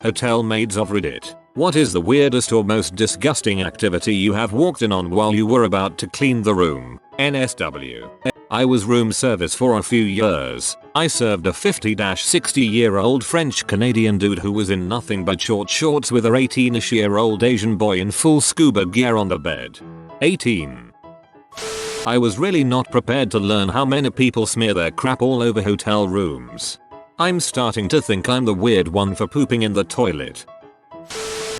Hotel Maids of Reddit. What is the weirdest or most disgusting activity you have walked in on while you were about to clean the room? NSW. I was room service for a few years. I served a 50-60-year-old French Canadian dude who was in nothing but short shorts with a 18-ish-year-old Asian boy in full scuba gear on the bed. 18. I was really not prepared to learn how many people smear their crap all over hotel rooms. I'm starting to think I'm the weird one for pooping in the toilet.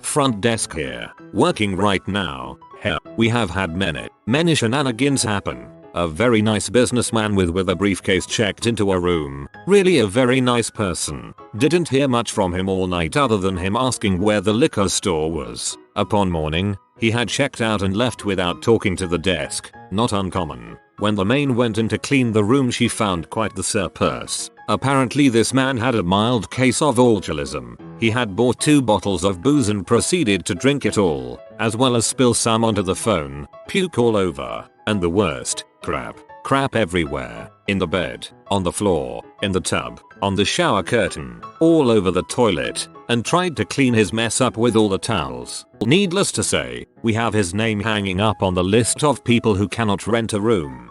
Front desk here. Working right now. Hell, we have had many shenanigans happen. A very nice businessman with a briefcase checked into a room. Really a very nice person. Didn't hear much from him all night other than him asking where the liquor store was. Upon morning, he had checked out and left without talking to the desk. Not uncommon. When the maid went in to clean the room, she found quite the surplus. Apparently this man had a mild case of alcoholism. He had bought 2 bottles of booze and proceeded to drink it all, as well as spill some onto the phone, puke all over, and the worst, crap everywhere. In the bed, on the floor, in the tub, on the shower curtain, all over the toilet, and tried to clean his mess up with all the towels. Needless to say, we have his name hanging up on the list of people who cannot rent a room.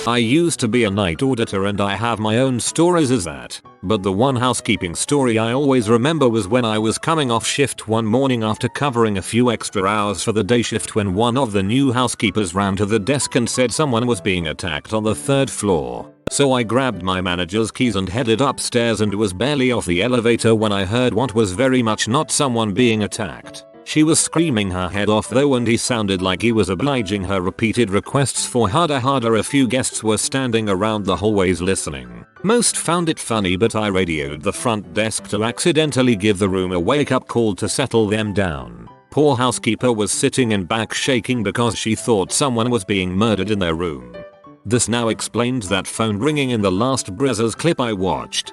I used to be a night auditor and I have my own stories as that, but the one housekeeping story I always remember was when I was coming off shift one morning after covering a few extra hours for the day shift when one of the new housekeepers ran to the desk and said someone was being attacked on the 3rd floor. So I grabbed my manager's keys and headed upstairs and was barely off the elevator when I heard what was very much not someone being attacked. She was screaming her head off though, and he sounded like he was obliging her repeated requests for harder. A few guests were standing around the hallways listening. Most found it funny, but I radioed the front desk to accidentally give the room a wake-up call to settle them down. Poor housekeeper was sitting in back shaking because she thought someone was being murdered in their room. This now explains that phone ringing in the last Brazzers clip I watched.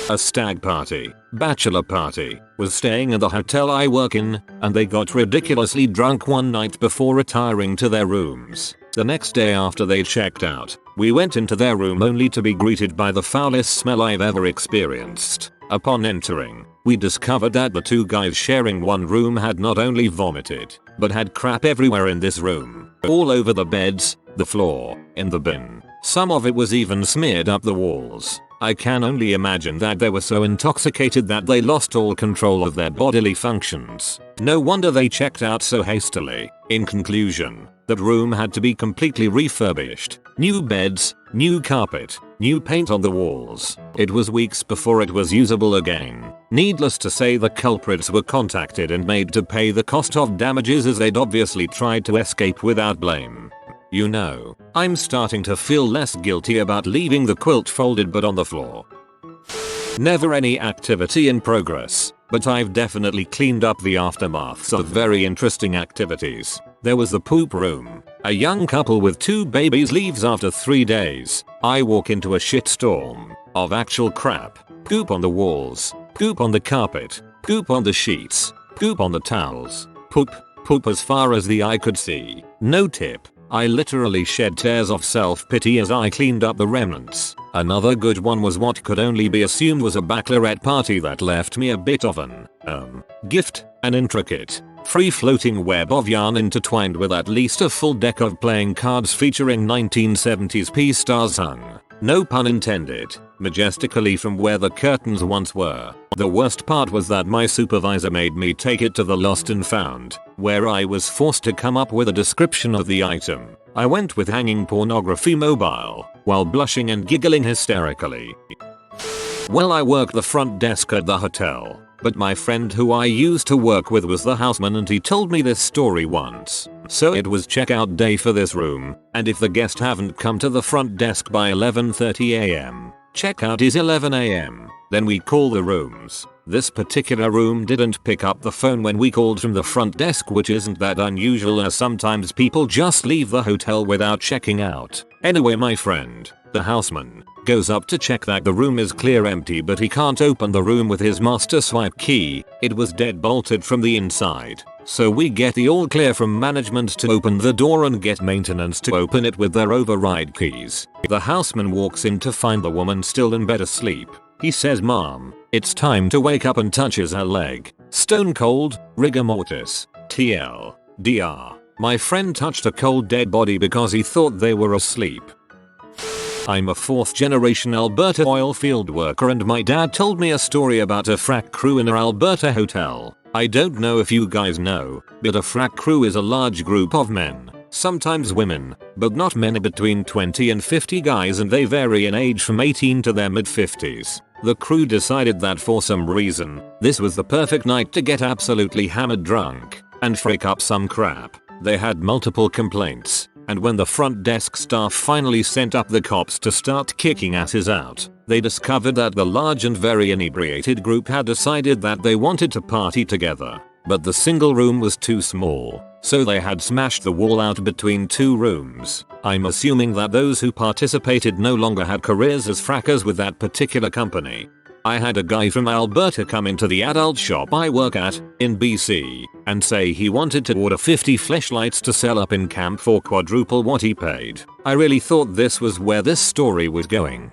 A stag party, bachelor party, was staying in the hotel I work in, and they got ridiculously drunk one night before retiring to their rooms. The next day after they checked out, we went into their room only to be greeted by the foulest smell I've ever experienced. Upon entering, we discovered that the 2 guys sharing one room had not only vomited, but had crap everywhere in this room. All over the beds, the floor, in the bin. Some of it was even smeared up the walls. I can only imagine that they were so intoxicated that they lost all control of their bodily functions. No wonder they checked out so hastily. In conclusion, that room had to be completely refurbished. New beds, new carpet, new paint on the walls. It was weeks before it was usable again. Needless to say, the culprits were contacted and made to pay the cost of damages as they'd obviously tried to escape without blame. You know, I'm starting to feel less guilty about leaving the quilt folded but on the floor. Never any activity in progress, but I've definitely cleaned up the aftermaths of very interesting activities. There was the poop room. A young couple with 2 babies leaves after 3 days. I walk into a shitstorm of actual crap. Poop on the walls, poop on the carpet, poop on the sheets, poop on the towels, poop as far as the eye could see. No tip. I literally shed tears of self-pity as I cleaned up the remnants. Another good one was what could only be assumed was a bachelorette party that left me a bit of an gift, an intricate, free-floating web of yarn intertwined with at least a full deck of playing cards featuring 1970s P-stars hung, no pun intended, majestically from where the curtains once were. The worst part was that my supervisor made me take it to the Lost and Found, where I was forced to come up with a description of the item. I went with hanging pornography mobile, while blushing and giggling hysterically. Well, I work the front desk at the hotel, but my friend who I used to work with was the houseman and he told me this story once. So it was checkout day for this room, and if the guest haven't come to the front desk by 11:30 am, checkout is 11 am. Then we call the rooms. This particular room didn't pick up the phone when we called from the front desk, which isn't that unusual as sometimes people just leave the hotel without checking out. Anyway, my friend, the houseman, goes up to check that the room is clear empty, but he can't open the room with his master swipe key. It was dead bolted from the inside. So we get the all clear from management to open the door and get maintenance to open it with their override keys. The houseman walks in to find the woman still in bed asleep. He says, "Mom, It's time to wake up and touches her leg. Stone cold, rigor mortis. TL. DR. My friend touched a cold dead body because he thought they were asleep. I'm a 4th generation Alberta oil field worker and my dad told me a story about a frat crew in an Alberta hotel. I don't know if you guys know, but a frat crew is a large group of men, sometimes women, but not many, between 20 and 50 guys, and they vary in age from 18 to their mid-50s. The crew decided that for some reason, this was the perfect night to get absolutely hammered drunk and frick up some crap. They had multiple complaints, and when the front desk staff finally sent up the cops to start kicking asses out, they discovered that the large and very inebriated group had decided that they wanted to party together, but the single room was too small, so they had smashed the wall out between 2 rooms. I'm assuming that those who participated no longer had careers as frackers with that particular company. I had a guy from Alberta come into the adult shop I work at, in BC, and say he wanted to order 50 fleshlights to sell up in camp for quadruple what he paid. I really thought this was where this story was going.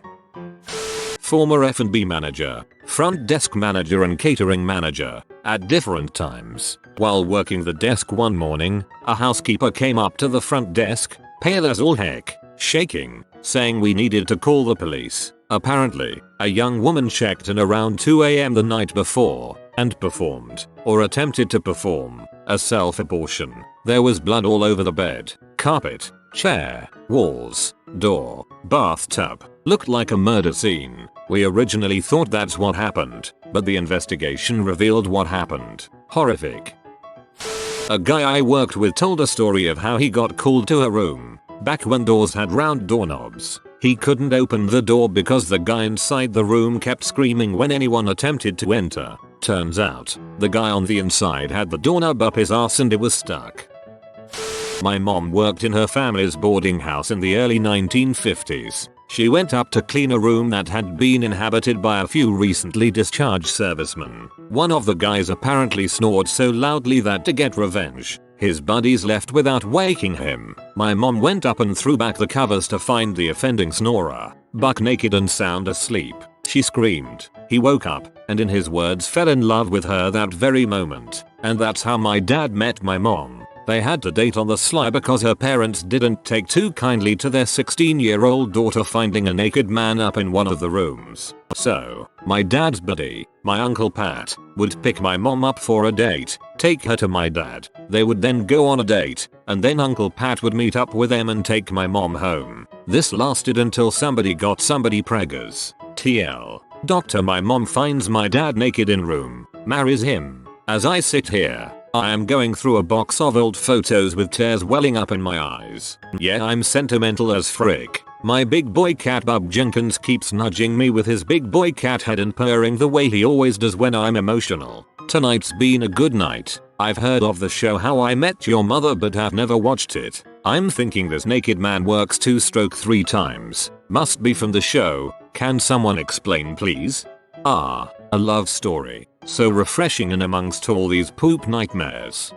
Former F&B manager, front desk manager and catering manager, at different times. While working the desk one morning, a housekeeper came up to the front desk, pale as all heck, shaking, saying we needed to call the police. Apparently, a young woman checked in around 2 AM the night before and performed, or attempted to perform, a self-abortion. There was blood all over the bed, carpet, chair, walls, door, bathtub. Looked like a murder scene. We originally thought that's what happened, but the investigation revealed what happened. Horrific. A guy I worked with told a story of how he got called to a room, back when doors had round doorknobs. He couldn't open the door because the guy inside the room kept screaming when anyone attempted to enter. Turns out, the guy on the inside had the doorknob up his ass and it was stuck. My mom worked in her family's boarding house in the early 1950s. She went up to clean a room that had been inhabited by a few recently discharged servicemen. One of the guys apparently snored so loudly that to get revenge, his buddies left without waking him. My mom went up and threw back the covers to find the offending snorer, buck naked and sound asleep. She screamed. He woke up, and in his words fell in love with her that very moment. And that's how my dad met my mom. They had to date on the sly because her parents didn't take too kindly to their 16-year-old daughter finding a naked man up in one of the rooms. So, my dad's buddy, my Uncle Pat, would pick my mom up for a date, take her to my dad. They would then go on a date, and then Uncle Pat would meet up with them and take my mom home. This lasted until somebody got somebody preggers. TL. Doctor, my mom finds my dad naked in room, marries him. As I sit here, I am going through a box of old photos with tears welling up in my eyes. Yeah, I'm sentimental as frick. My big boy cat Bub Jenkins keeps nudging me with his big boy cat head and purring the way he always does when I'm emotional. Tonight's been a good night. I've heard of the show How I Met Your Mother but have never watched it. I'm thinking this naked man works 2/3 times. Must be from the show. Can someone explain please? Ah, a love story. So refreshing in amongst all these poop nightmares.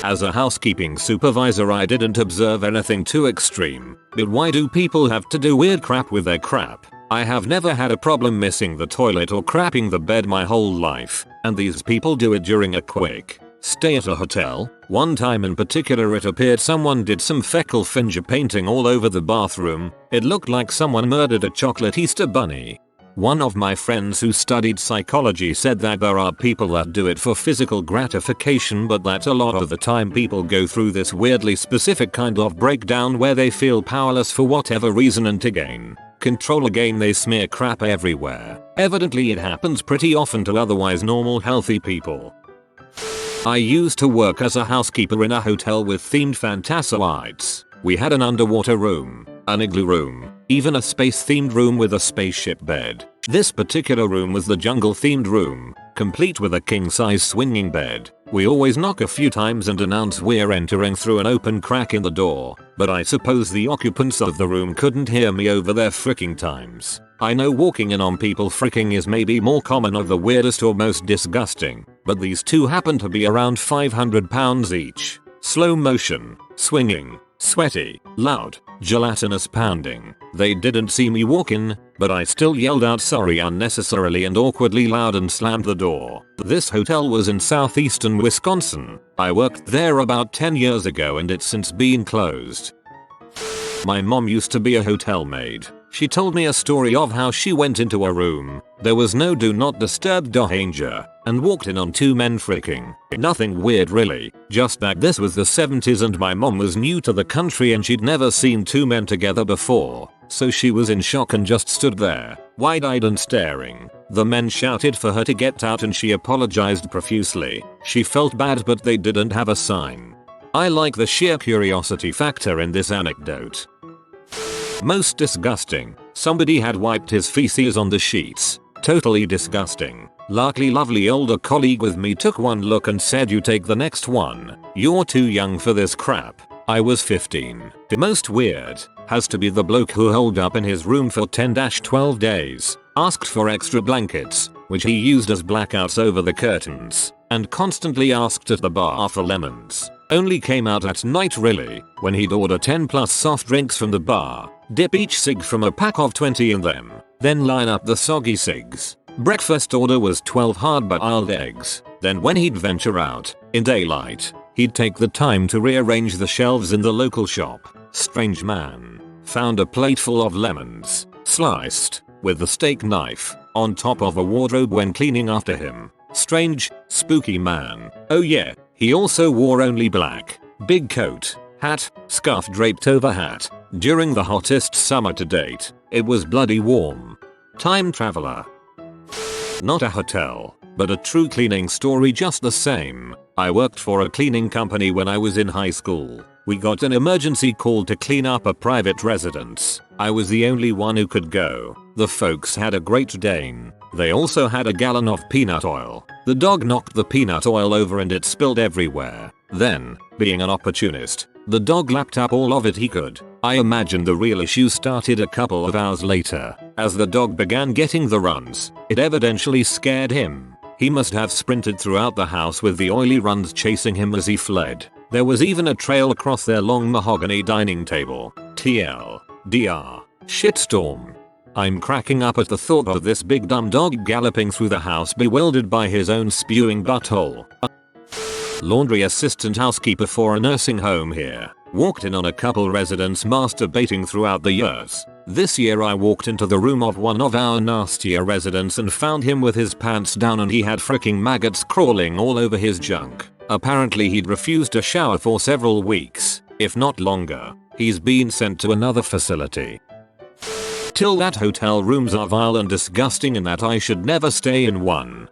As a housekeeping supervisor I didn't observe anything too extreme, but why do people have to do weird crap with their crap? I have never had a problem missing the toilet or crapping the bed my whole life, and these people do it during a quick stay at a hotel. One time in particular it appeared someone did some fecal finger painting all over the bathroom. It looked like someone murdered a chocolate Easter bunny. One of my friends who studied psychology said that there are people that do it for physical gratification but that a lot of the time people go through this weirdly specific kind of breakdown where they feel powerless for whatever reason and to gain control again they smear crap everywhere. Evidently it happens pretty often to otherwise normal healthy people. I used to work as a housekeeper in a hotel with themed fantasialites. We had an underwater room, an igloo room, even a space-themed room with a spaceship bed. This particular room was the jungle-themed room, complete with a king-size swinging bed. We always knock a few times and announce we're entering through an open crack in the door, but I suppose the occupants of the room couldn't hear me over their fricking times. I know walking in on people fricking is maybe more common of the weirdest or most disgusting, but these two happen to be around 500 pounds each. Slow motion, swinging, Sweaty, loud, gelatinous pounding. They didn't see me walk in, but I still yelled out sorry unnecessarily and awkwardly loud and slammed the door. This hotel was in southeastern Wisconsin. I worked there about 10 years ago and it's since been closed. My mom used to be a hotel maid. She told me a story of how she went into a room. There was no do not disturb danger and walked in on two men freaking. Nothing weird really, just that this was the 70s and my mom was new to the country and she'd never seen two men together before. So she was in shock and just stood there, wide-eyed and staring. The men shouted for her to get out and she apologized profusely. She felt bad but they didn't have a sign. I like the sheer curiosity factor in this anecdote. Most disgusting. Somebody had wiped his feces on the sheets. Totally disgusting. Luckily lovely older colleague with me took one look and said you take the next one. You're too young for this crap. I was 15. The most weird has to be the bloke who holed up in his room for 10-12 days, asked for extra blankets, which he used as blackouts over the curtains, and constantly asked at the bar for lemons. Only came out at night really, when he'd order 10 plus soft drinks from the bar, dip each cig from a pack of 20 in them, then line up the soggy cigs. Breakfast order was 12 hard-boiled eggs. Then when he'd venture out, in daylight, he'd take the time to rearrange the shelves in the local shop. Strange man. Found a plate full of lemons, sliced, with the steak knife, on top of a wardrobe when cleaning after him. Strange, spooky man. Oh yeah, he also wore only black. Big coat, hat, scarf draped over hat. During the hottest summer to date, it was bloody warm. Time traveler. Not a hotel, but a true cleaning story just the same. I worked for a cleaning company when I was in high school. We got an emergency call to clean up a private residence. I was the only one who could go. The folks had a Great Dane. They also had a gallon of peanut oil. The dog knocked the peanut oil over and it spilled everywhere. Then, being an opportunist, the dog lapped up all of it he could. I imagine the real issue started a couple of hours later. As the dog began getting the runs, it evidently scared him. He must have sprinted throughout the house with the oily runs chasing him as he fled. There was even a trail across their long mahogany dining table. TLDR. Shitstorm. I'm cracking up at the thought of this big dumb dog galloping through the house bewildered by his own spewing butthole. Laundry assistant housekeeper for a nursing home here. Walked in on a couple residents masturbating throughout the years. This year I walked into the room of one of our nastier residents and found him with his pants down and he had fricking maggots crawling all over his junk. Apparently he'd refused a shower for several weeks, if not longer. He's been sent to another facility. Till that hotel rooms are vile and disgusting and that I should never stay in one.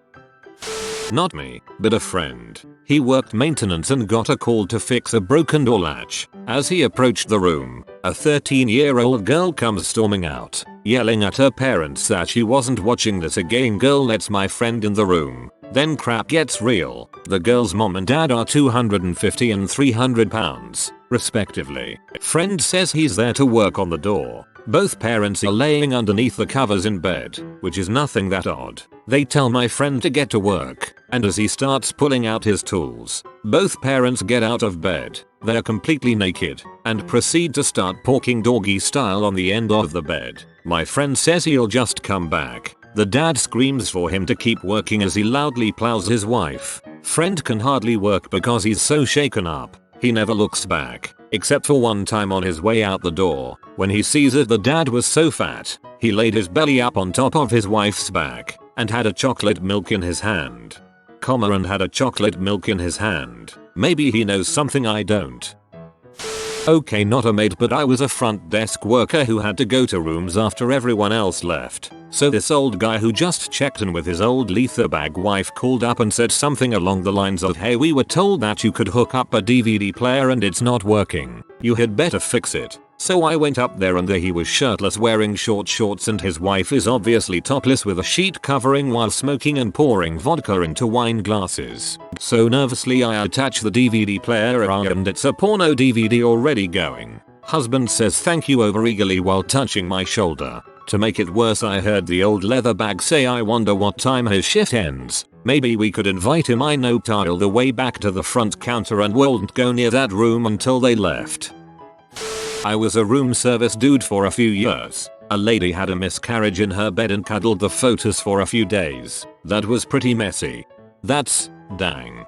Not me, but a friend. He worked maintenance and got a call to fix a broken door latch. As he approached the room, a 13-year-old girl comes storming out, yelling at her parents that she wasn't watching this again. Girl lets my friend in the room. Then crap gets real. The girl's mom and dad are 250 and 300 pounds, respectively. Friend says he's there to work on the door. Both parents are laying underneath the covers in bed, which is nothing that odd. They tell my friend to get to work, and as he starts pulling out his tools, both parents get out of bed. They're completely naked, and proceed to start porking doggy style on the end of the bed. My friend says he'll just come back. The dad screams for him to keep working as he loudly plows his wife. Friend can hardly work because he's so shaken up. He never looks back, except for one time on his way out the door, when he sees that the dad was so fat, he laid his belly up on top of his wife's back, and had a chocolate milk in his hand. And had a chocolate milk in his hand. Maybe he knows something I don't. Okay, not a maid, but I was a front desk worker who had to go to rooms after everyone else left. So this old guy who just checked in with his old leather bag wife called up and said something along the lines of, "Hey, we were told that you could hook up a DVD player and it's not working. You had better fix it." So I went up there and there he was shirtless wearing short shorts and his wife is obviously topless with a sheet covering while smoking and pouring vodka into wine glasses. So nervously I attach the DVD player and it's a porno DVD already going. Husband says thank you overeagerly while touching my shoulder. To make it worse, I heard the old leather bag say, "I wonder what time his shift ends. Maybe we could invite him." I no-tiled the way back to the front counter and wouldn't go near that room until they left. I was a room service dude for a few years. A lady had a miscarriage in her bed and cuddled the fetus for a few days. That was pretty messy. That's dang.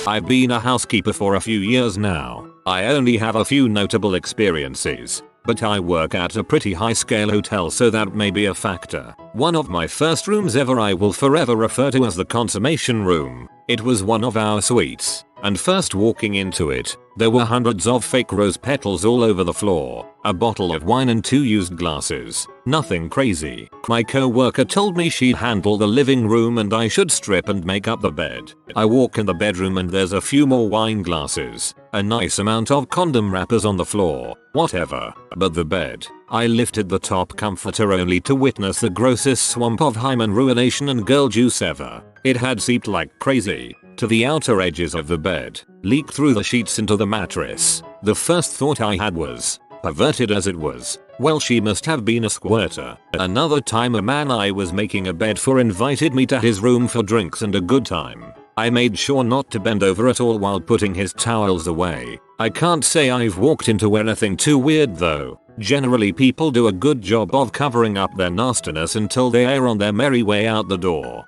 I've been a housekeeper for a few years now. I only have a few notable experiences, but I work at a pretty high scale hotel, so that may be a factor. One of my first rooms ever I will forever refer to as the consummation room. It was one of our suites, and first walking into it, there were hundreds of fake rose petals all over the floor, a bottle of wine and 2 used glasses. Nothing crazy. My co-worker told me she'd handle the living room and I should strip and make up the bed. I walk in the bedroom and there's a few more wine glasses, a nice amount of condom wrappers on the floor, whatever. But the bed, I lifted the top comforter only to witness the grossest swamp of hymen ruination and girl juice ever. It had seeped like crazy to the outer edges of the bed, leaked through the sheets into the mattress. The first thought I had was, perverted as it was, well, she must have been a squirter. Another time a man I was making a bed for invited me to his room for drinks and a good time. I made sure not to bend over at all while putting his towels away. I can't say I've walked into anything too weird though. Generally people do a good job of covering up their nastiness until they are on their merry way out the door.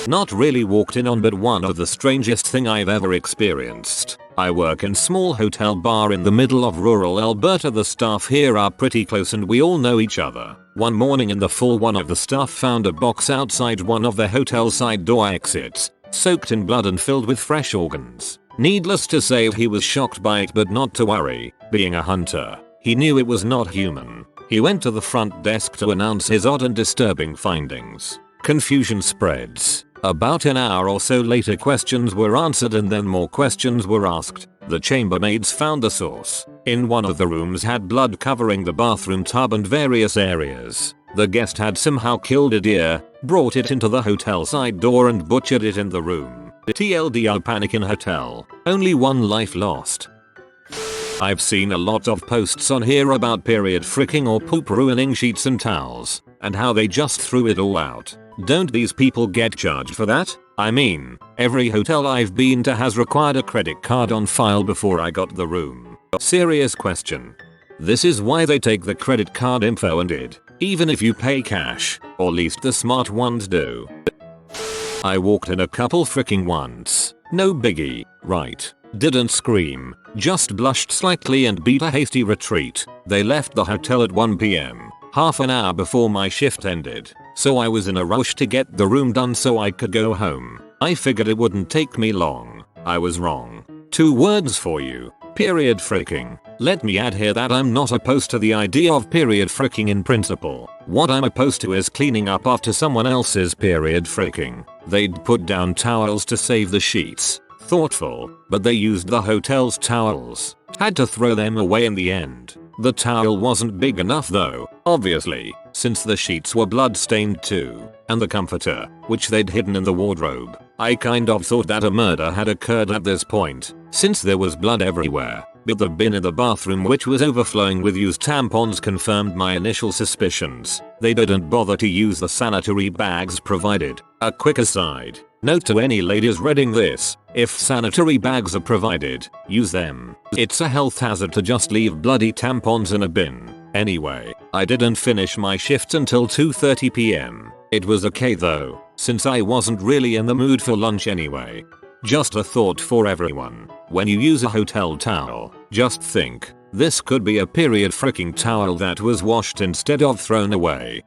Not really walked in on, but one of the strangest thing I've ever experienced. I work in small hotel bar in the middle of rural Alberta. The staff here are pretty close and we all know each other. One morning in the fall, one of the staff found a box outside one of the hotel side door exits, soaked in blood and filled with fresh organs. Needless to say, he was shocked by it, but not to worry. Being a hunter, he knew it was not human. He went to the front desk to announce his odd and disturbing findings. Confusion spreads. About an hour or so later, questions were answered and then more questions were asked. The chambermaids found the source. In one of the rooms had blood covering the bathroom tub and various areas. The guest had somehow killed a deer, brought it into the hotel side door and butchered it in the room. TLDR, panic in hotel. Only one life lost. I've seen a lot of posts on here about period fricking or poop ruining sheets and towels, and how they just threw it all out. Don't these people get charged for that? I mean, every hotel I've been to has required a credit card on file before I got the room. Serious question. This is why they take the credit card info and it, even if you pay cash, or at least the smart ones do. I walked in a couple fricking once. No biggie, right? Didn't scream, just blushed slightly and beat a hasty retreat. They left the hotel at 1 PM, half an hour before my shift ended. So I was in a rush to get the room done so I could go home. I figured it wouldn't take me long. I was wrong. 2 words for you. Period fricking. Let me add here that I'm not opposed to the idea of period fricking in principle. What I'm opposed to is cleaning up after someone else's period fricking. They'd put down towels to save the sheets. Thoughtful, but they used the hotel's towels. Had to throw them away in the end. The towel wasn't big enough though, obviously, since the sheets were blood-stained too, and the comforter, which they'd hidden in the wardrobe. I kind of thought that a murder had occurred at this point, since there was blood everywhere, but the bin in the bathroom, which was overflowing with used tampons, confirmed my initial suspicions. They didn't bother to use the sanitary bags provided. A quick aside, note to any ladies reading this: if sanitary bags are provided, use them. It's a health hazard to just leave bloody tampons in a bin. Anyway, I didn't finish my shift until 2:30 PM. It was okay though, since I wasn't really in the mood for lunch anyway. Just a thought for everyone: when you use a hotel towel, just think, this could be a period fricking towel that was washed instead of thrown away.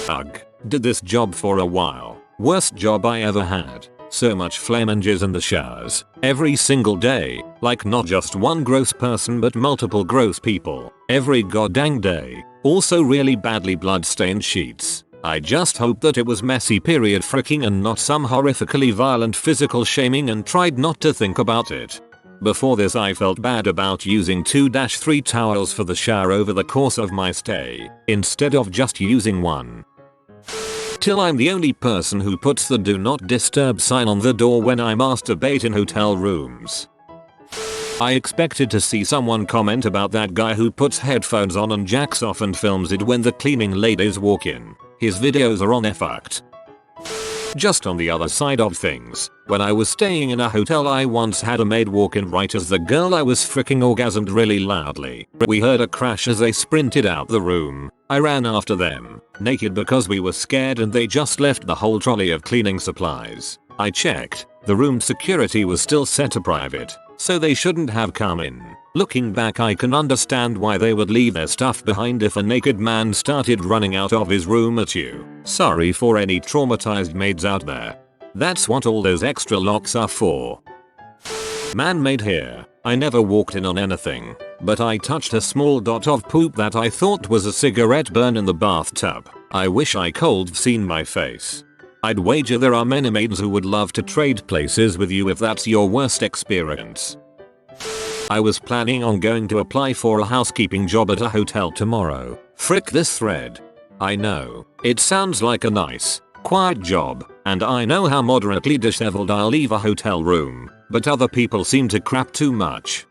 Ugh. Did this job for a while. Worst job I ever had. So much flamanges in the showers. Every single day. Like not just one gross person but multiple gross people. Every goddamn day. Also really badly blood-stained sheets. I just hope that it was messy period fricking and not some horrifically violent physical shaming, and tried not to think about it. Before this I felt bad about using 2-3 towels for the shower over the course of my stay, instead of just using one. Till I'm the only person who puts the do not disturb sign on the door when I masturbate in hotel rooms. I expected to see someone comment about that guy who puts headphones on and jacks off and films it when the cleaning ladies walk in. His videos are on Fucked. Just on the other side of things, when I was staying in a hotel I once had a maid walk in right as the girl I was fricking orgasmed really loudly. We heard a crash as they sprinted out the room. I ran after them, naked because we were scared and they just left the whole trolley of cleaning supplies. I checked, the room security was still set to private, so they shouldn't have come in. Looking back I can understand why they would leave their stuff behind if a naked man started running out of his room at you. Sorry for any traumatized maids out there. That's what all those extra locks are for. Man-made here. I never walked in on anything, but I touched a small dot of poop that I thought was a cigarette burn in the bathtub. I wish I could've seen my face. I'd wager there are many maids who would love to trade places with you if that's your worst experience. I was planning on going to apply for a housekeeping job at a hotel tomorrow. Frick this thread. I know, it sounds like a nice, quiet job, and I know how moderately disheveled I'll leave a hotel room, but other people seem to crap too much.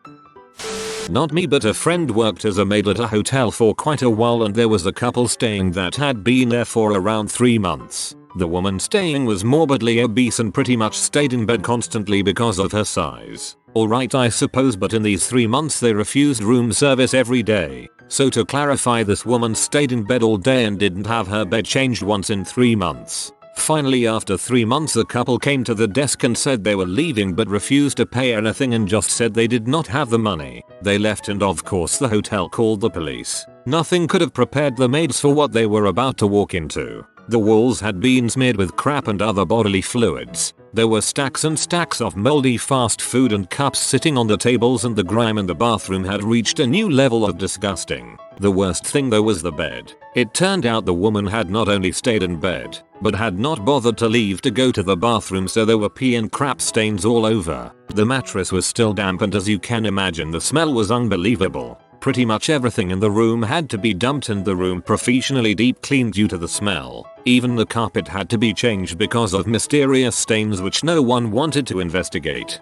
Not me, but a friend worked as a maid at a hotel for quite a while and there was a couple staying that had been there for around 3 months. The woman staying was morbidly obese and pretty much stayed in bed constantly because of her size. Alright I suppose, but in these 3 months they refused room service every day. So to clarify, this woman stayed in bed all day and didn't have her bed changed once in 3 months. Finally after 3 months the couple came to the desk and said they were leaving but refused to pay anything and just said they did not have the money. They left and of course the hotel called the police. Nothing could have prepared the maids for what they were about to walk into. The walls had been smeared with crap and other bodily fluids. There were stacks and stacks of moldy fast food and cups sitting on the tables and the grime in the bathroom had reached a new level of disgusting. The worst thing though was the bed. It turned out the woman had not only stayed in bed, but had not bothered to leave to go to the bathroom, so there were pee and crap stains all over. The mattress was still damp and as you can imagine the smell was unbelievable. Pretty much everything in the room had to be dumped and the room professionally deep cleaned due to the smell. Even the carpet had to be changed because of mysterious stains which no one wanted to investigate.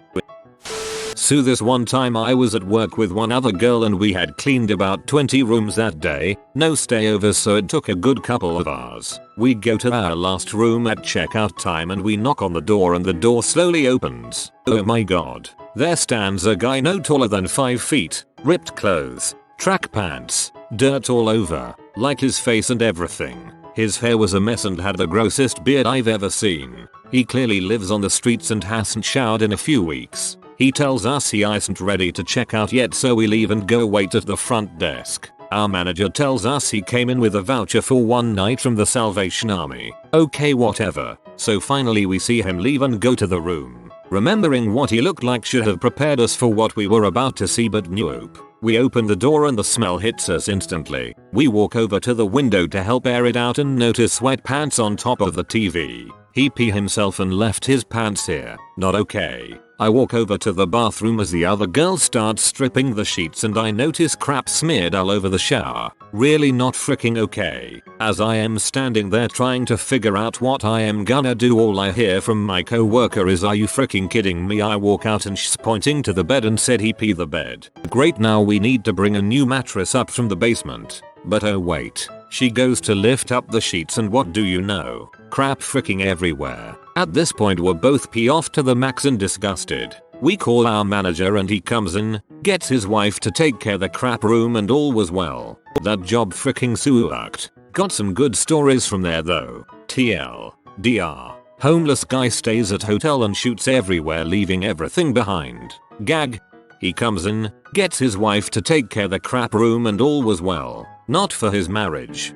So this one time I was at work with one other girl and we had cleaned about 20 rooms that day, no stayovers, so it took a good couple of hours. We go to our last room at checkout time and we knock on the door and the door slowly opens. Oh my god. There stands a guy no taller than 5 feet, ripped clothes, track pants, dirt all over, like his face and everything. His hair was a mess and had the grossest beard I've ever seen. He clearly lives on the streets and hasn't showered in a few weeks. He tells us he isn't ready to check out yet, so we leave and go wait at the front desk. Our manager tells us he came in with a voucher for one night from the Salvation Army. Okay, whatever. So finally we see him leave and go to the room. Remembering what he looked like should have prepared us for what we were about to see, but nope. We open the door and the smell hits us instantly. We walk over to the window to help air it out and notice sweatpants on top of the TV. He pee himself and left his pants here. Not okay. I walk over to the bathroom as the other girl starts stripping the sheets and I notice crap smeared all over the shower. Really not freaking okay. As I am standing there trying to figure out what I am gonna do, all I hear from my coworker is, "Are you freaking kidding me?" I walk out and she's pointing to the bed and said he peed the bed. Great, now we need to bring a new mattress up from the basement. But oh wait. She goes to lift up the sheets and what do you know? Crap freaking everywhere. At this point we're both pee off to the max and disgusted. We call our manager and he comes in, gets his wife to take care of the crap room and all was well. That job freaking sucked. Got some good stories from there though. TLDR. Homeless guy stays at hotel and shoots everywhere, leaving everything behind. Gag. He comes in, gets his wife to take care of the crap room and all was well. Not for his marriage.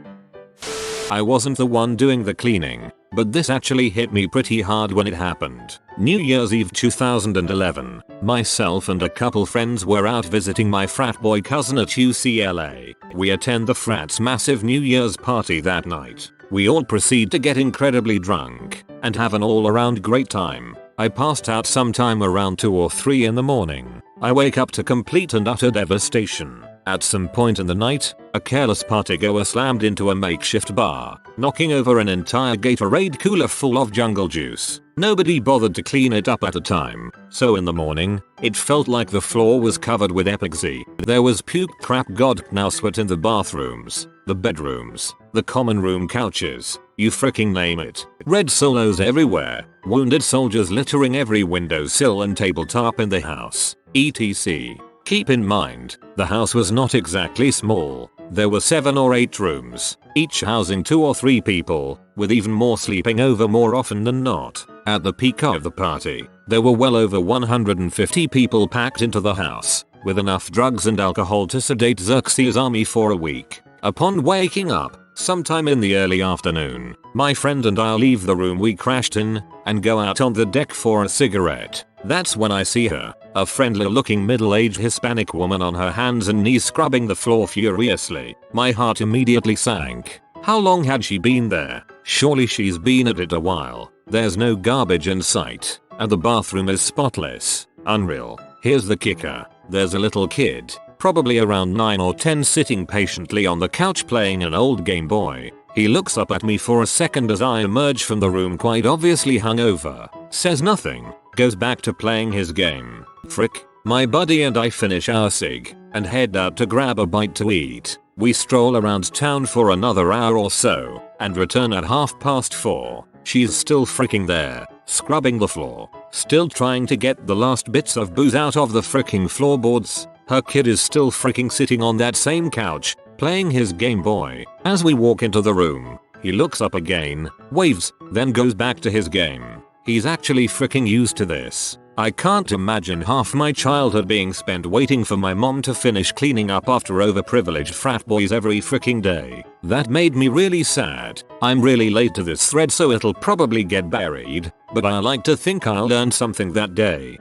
I wasn't the one doing the cleaning, but this actually hit me pretty hard when it happened. New Year's Eve 2011, myself and a couple friends were out visiting my frat boy cousin at UCLA. We attend the frat's massive New Year's party that night. We all proceed to get incredibly drunk and have an all-around great time. I passed out sometime around 2 or 3 in the morning. I wake up to complete and utter devastation. At some point in the night, a careless partygoer slammed into a makeshift bar, knocking over an entire Gatorade cooler full of jungle juice. Nobody bothered to clean it up at the time, so in the morning, it felt like the floor was covered with epic Z. There was puke, crap, god now sweat in the bathrooms, the bedrooms, the common room couches, You freaking name it. Red solos everywhere. Wounded soldiers littering every windowsill and tabletop in the house. etc. Keep in mind, the house was not exactly small. There were 7 or 8 rooms, each housing 2 or 3 people, with even more sleeping over more often than not. At the peak of the party, there were well over 150 people packed into the house, with enough drugs and alcohol to sedate Xerxes' army for a week. Upon waking up, sometime in the early afternoon, my friend and I leave the room we crashed in, and go out on the deck for a cigarette. That's when I see her, a friendly looking middle-aged Hispanic woman on her hands and knees scrubbing the floor furiously. My heart immediately sank. How long had she been there? Surely she's been at it a while. There's no garbage in sight, and the bathroom is spotless. Unreal. Here's the kicker. There's a little kid, probably around 9 or 10, sitting patiently on the couch playing an old Game Boy. He looks up at me for a second as I emerge from the room, quite obviously hungover. Says nothing. Goes back to playing his game. Frick. My buddy and I finish our cig and head out to grab a bite to eat. We stroll around town for another hour or so and return at 4:30. She's still freaking there, scrubbing the floor, still trying to get the last bits of booze out of the freaking floorboards. Her kid is still freaking sitting on that same couch, playing his Game Boy. As we walk into the room, he looks up again, waves, then goes back to his game. He's actually freaking used to this. I can't imagine half my childhood being spent waiting for my mom to finish cleaning up after overprivileged frat boys every freaking day. That made me really sad. I'm really late to this thread, so it'll probably get buried, but I like to think I'll learn something that day.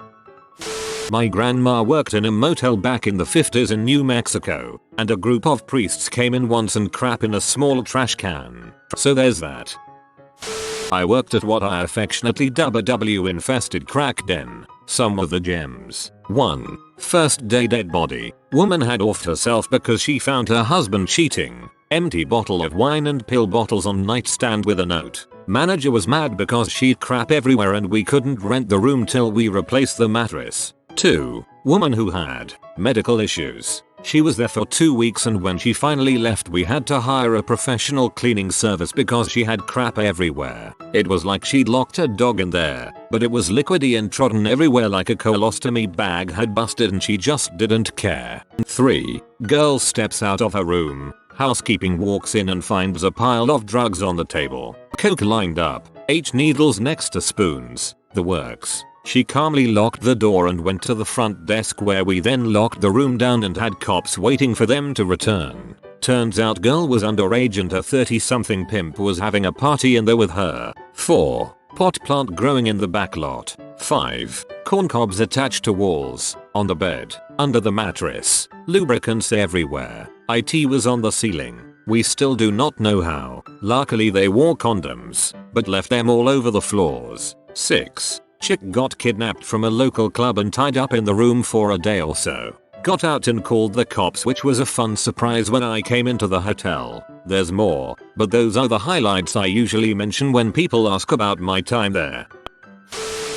My grandma worked in a motel back in the 50s in New Mexico, and a group of priests came in once and crap in a small trash can. So there's that. I worked at what I affectionately dub a W-infested crack den. Some of the gems. 1. First day dead body. Woman had offed herself because she found her husband cheating. Empty bottle of wine and pill bottles on nightstand with a note. Manager was mad because she'd crap everywhere and we couldn't rent the room till we replaced the mattress. 2. Woman who had medical issues. She was there for 2 weeks and when she finally left we had to hire a professional cleaning service because she had crap everywhere. It was like she'd locked her dog in there, but it was liquidy and trodden everywhere like a colostomy bag had busted and she just didn't care. 3. Girl steps out of her room. Housekeeping walks in and finds a pile of drugs on the table. Coke lined up, H needles next to spoons. The works. She calmly locked the door and went to the front desk where we then locked the room down and had cops waiting for them to return. Turns out girl was underage and her 30-something pimp was having a party in there with her. 4. Pot plant growing in the back lot. 5. Corn cobs attached to walls, on the bed, under the mattress, lubricants everywhere. IT was on the ceiling. We still do not know how. Luckily they wore condoms, but left them all over the floors. 6. Chick got kidnapped from a local club and tied up in the room for a day or so. Got out and called the cops, which was a fun surprise when I came into the hotel. There's more, but those are the highlights I usually mention when people ask about my time there.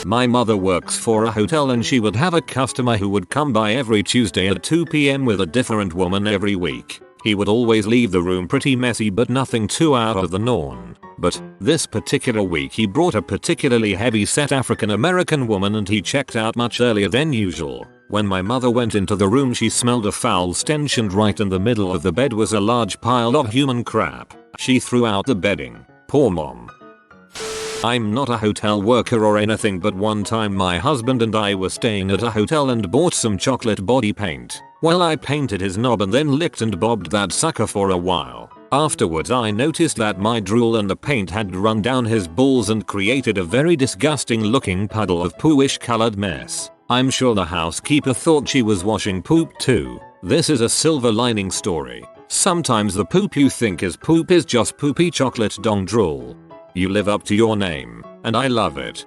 My mother works for a hotel and she would have a customer who would come by every Tuesday at 2 PM with a different woman every week. He would always leave the room pretty messy but nothing too out of the norm. But this particular week he brought a particularly heavy-set African American woman and he checked out much earlier than usual. When my mother went into the room she smelled a foul stench and right in the middle of the bed was a large pile of human crap. She threw out the bedding. Poor mom. I'm not a hotel worker or anything, but one time my husband and I were staying at a hotel and bought some chocolate body paint. Well, I painted his knob and then licked and bobbed that sucker for a while. Afterwards I noticed that my drool and the paint had run down his balls and created a very disgusting looking puddle of pooish colored mess. I'm sure the housekeeper thought she was washing poop too. This is a silver lining story. Sometimes the poop you think is poop is just poopy chocolate dong drool. You live up to your name, and I love it.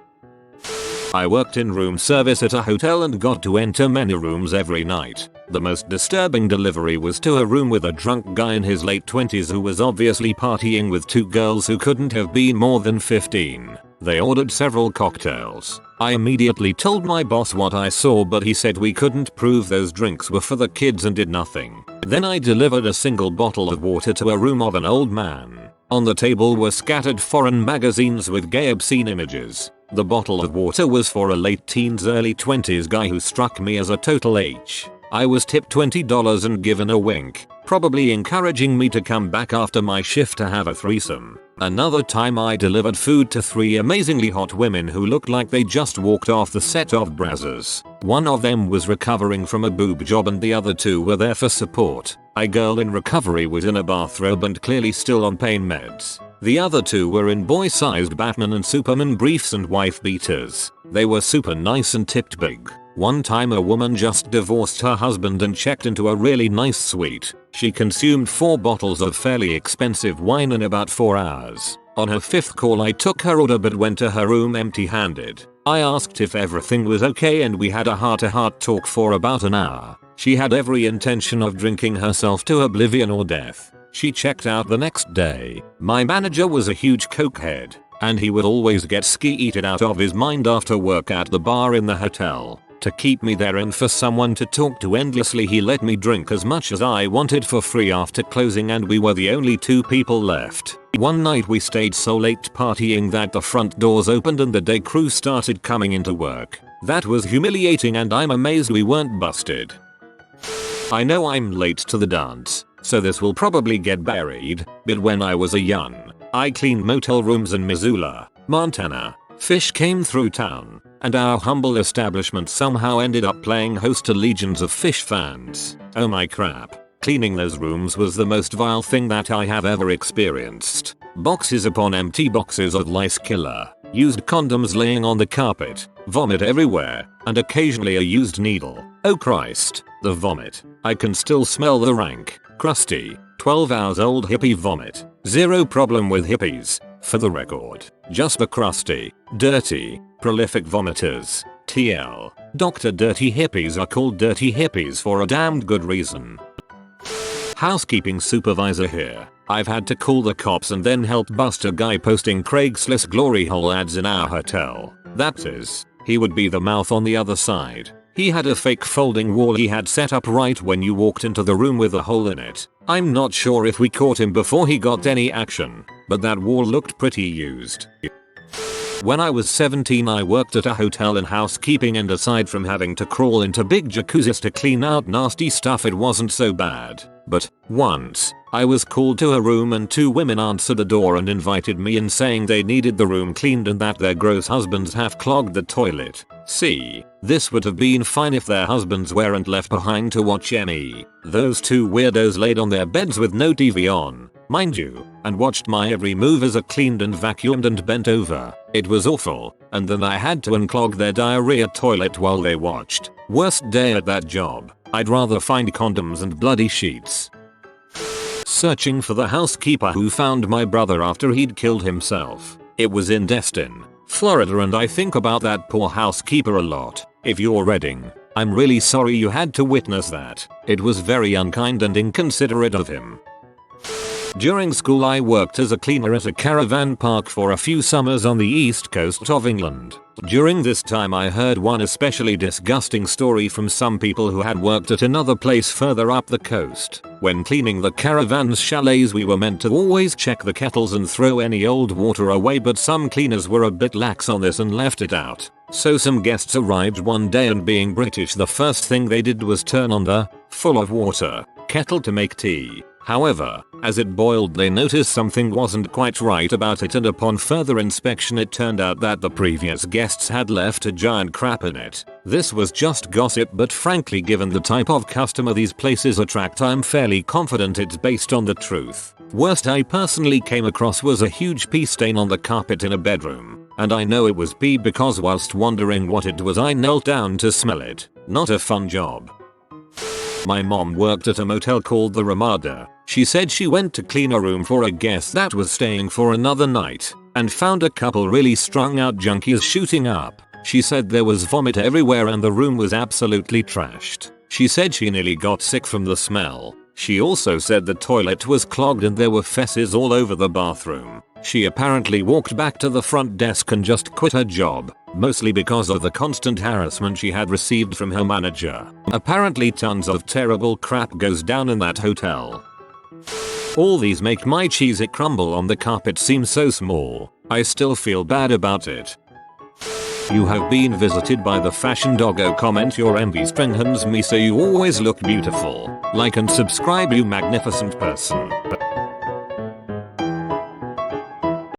I worked in room service at a hotel and got to enter many rooms every night. The most disturbing delivery was to a room with a drunk guy in his late 20s who was obviously partying with 2 girls who couldn't have been more than 15. They ordered several cocktails. I immediately told my boss what I saw, but he said we couldn't prove those drinks were for the kids and did nothing. Then I delivered a single bottle of water to a room of an old man. On the table were scattered foreign magazines with gay obscene images. The bottle of water was for a late teens early 20s guy who struck me as a total H. I was tipped $20 and given a wink, probably encouraging me to come back after my shift to have a threesome. Another time I delivered food to 3 amazingly hot women who looked like they just walked off the set of Brazzers. One of them was recovering from a boob job and the other 2 were there for support. A girl in recovery was in a bathrobe and clearly still on pain meds. The other 2 were in boy-sized Batman and Superman briefs and wife beaters. They were super nice and tipped big. One time a woman just divorced her husband and checked into a really nice suite. She consumed 4 bottles of fairly expensive wine in about 4 hours. On her 5th call I took her order but went to her room empty-handed. I asked if everything was okay and we had a heart-to-heart talk for about an hour. She had every intention of drinking herself to oblivion or death. She checked out the next day. My manager was a huge cokehead, and he would always get ski-eated out of his mind after work at the bar in the hotel. To keep me there and for someone to talk to endlessly, he let me drink as much as I wanted for free after closing, and we were the only 2 people left. One night we stayed so late partying that the front doors opened and the day crew started coming into work. That was humiliating and I'm amazed we weren't busted. I know I'm late to the dance, so this will probably get buried, but when I was a young, I cleaned motel rooms in Missoula, Montana. Phish came through town, and our humble establishment somehow ended up playing host to legions of Phish fans. Oh my crap. Cleaning those rooms was the most vile thing that I have ever experienced. Boxes upon empty boxes of lice killer, used condoms laying on the carpet, vomit everywhere, and occasionally a used needle. Oh Christ, the vomit. I can still smell the rank, crusty, 12 hours old hippie vomit. Zero problem with hippies, for the record. Just the crusty, dirty, prolific vomiters. TL. Dr. Dirty Hippies are called dirty hippies for a damned good reason. Housekeeping supervisor here. I've had to call the cops and then help bust a guy posting Craigslist glory hole ads in our hotel. That is, he would be the mouth on the other side. He had a fake folding wall he had set up right when you walked into the room with a hole in it. I'm not sure if we caught him before he got any action, but that wall looked pretty used. When I was 17 I worked at a hotel in housekeeping, and aside from having to crawl into big jacuzzis to clean out nasty stuff, it wasn't so bad. But once, I was called to a room and 2 women answered the door and invited me in, saying they needed the room cleaned and that their gross husbands have clogged the toilet. See, this would have been fine if their husbands weren't left behind to watch me. Those 2 weirdos laid on their beds with no TV on, mind you, and watched my every move as I cleaned and vacuumed and bent over. It was awful, and then I had to unclog their diarrhea toilet while they watched. Worst day at that job. I'd rather find condoms and bloody sheets. Searching for the housekeeper who found my brother after he'd killed himself. It was in Destin, Florida, and I think about that poor housekeeper a lot. If you're Redding, I'm really sorry you had to witness that. It was very unkind and inconsiderate of him. During school I worked as a cleaner at a caravan park for a few summers on the east coast of England. During this time I heard one especially disgusting story from some people who had worked at another place further up the coast. When cleaning the caravan's chalets we were meant to always check the kettles and throw any old water away, but some cleaners were a bit lax on this and left it out. So some guests arrived one day, and being British the first thing they did was turn on the full of water kettle to make tea. However, as it boiled they noticed something wasn't quite right about it, and upon further inspection it turned out that the previous guests had left a giant crap in it. This was just gossip, but frankly given the type of customer these places attract I'm fairly confident it's based on the truth. Worst I personally came across was a huge pee stain on the carpet in a bedroom. And I know it was pee because whilst wondering what it was I knelt down to smell it. Not a fun job. My mom worked at a motel called the Ramada. She said she went to clean a room for a guest that was staying for another night and found a couple really strung out junkies shooting up. She said there was vomit everywhere and the room was absolutely trashed. She said she nearly got sick from the smell. She also said the toilet was clogged and there were fesses all over the bathroom. She apparently walked back to the front desk and just quit her job, mostly because of the constant harassment she had received from her manager. Apparently tons of terrible crap goes down in that hotel. All these make my cheesy crumble on the carpet seem so small. I still feel bad about it. You have been visited by the fashion doggo. Comment your envy strengthens me so you always look beautiful. Like and subscribe, you magnificent person.